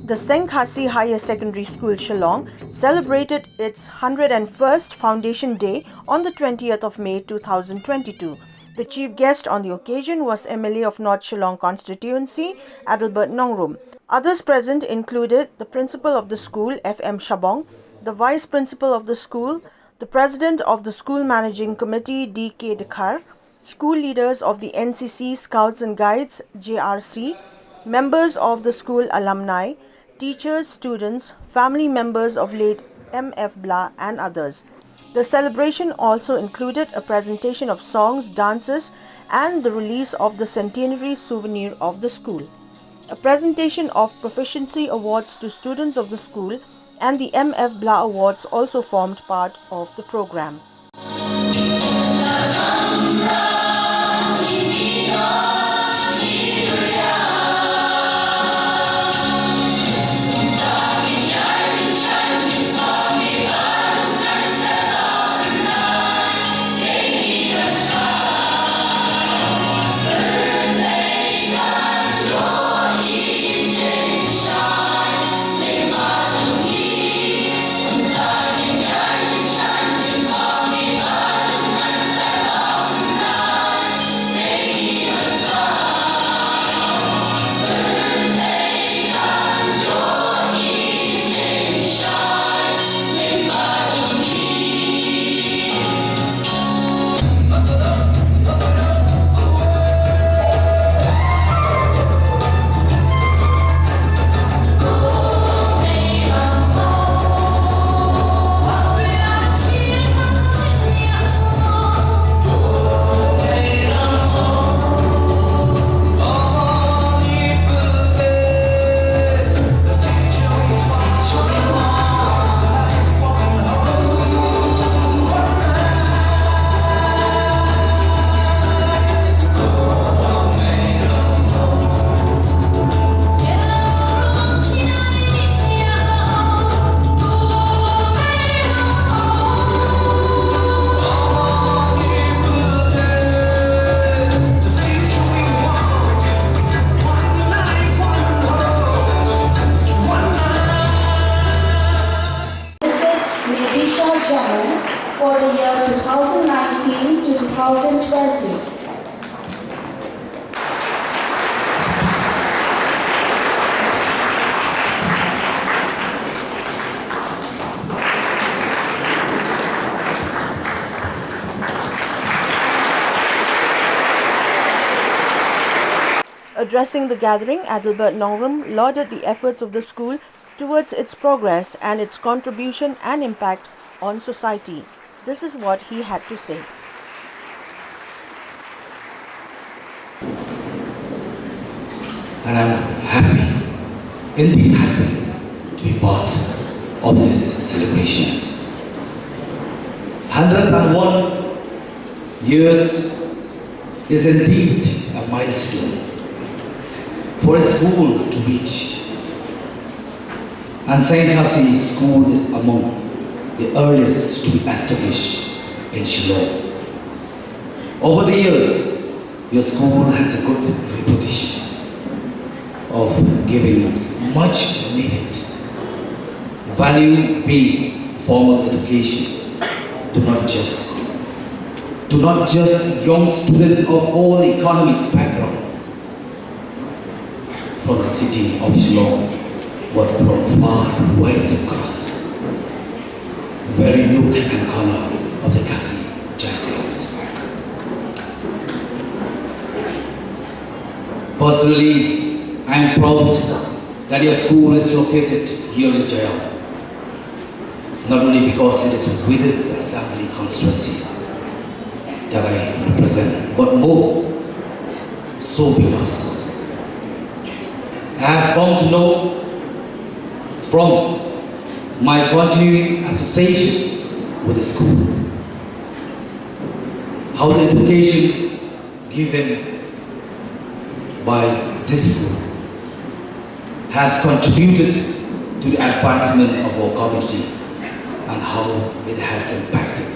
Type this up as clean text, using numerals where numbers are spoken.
The SENG KHASI Higher Secondary School Shillong celebrated its 101st Foundation Day on the 20th of May 2022. The chief guest on the occasion was MlLA of North Shillong Constituency, Adelbert Nongrum. Others present included the principal of the school, M Shabong, the vice principal of the school, the president of the school managing committee, K Dkhar, school leaders of the NCC Scouts and Guides, JRC, members of the school alumni, teachers, students, family members of late MlLA and others. The celebration also included a presentation of songs, dances and the release of the Centenary Souvenir of the school. A presentation of Proficiency Awards to students of the school and the MlLA Awards also formed part of the program. For the year 2019 to 2020. Addressing the gathering, Adelbert Nongrum lauded the efforts of the school towards its progress and its contribution and impact on society. This is what he had to say. And I'm happy, indeed happy, to be part of this celebration. 101 years is indeed a milestone for a school to reach. And SENG KHASI school is among the earliest to be established in Shillong. Over the years, your school has a good reputation of giving much needed value-based formal education to not just young students of all economic background from the city of Shillong, but from far wide across very nook and corner of the Khasi territories. Personally, I am proud that your school is located here in Shillong, not only because it is within the Assembly constituency that I represent, but more so because I have come to know from my continuing association with the school how the education given by this school has contributed to the advancement of our community and how it has impacted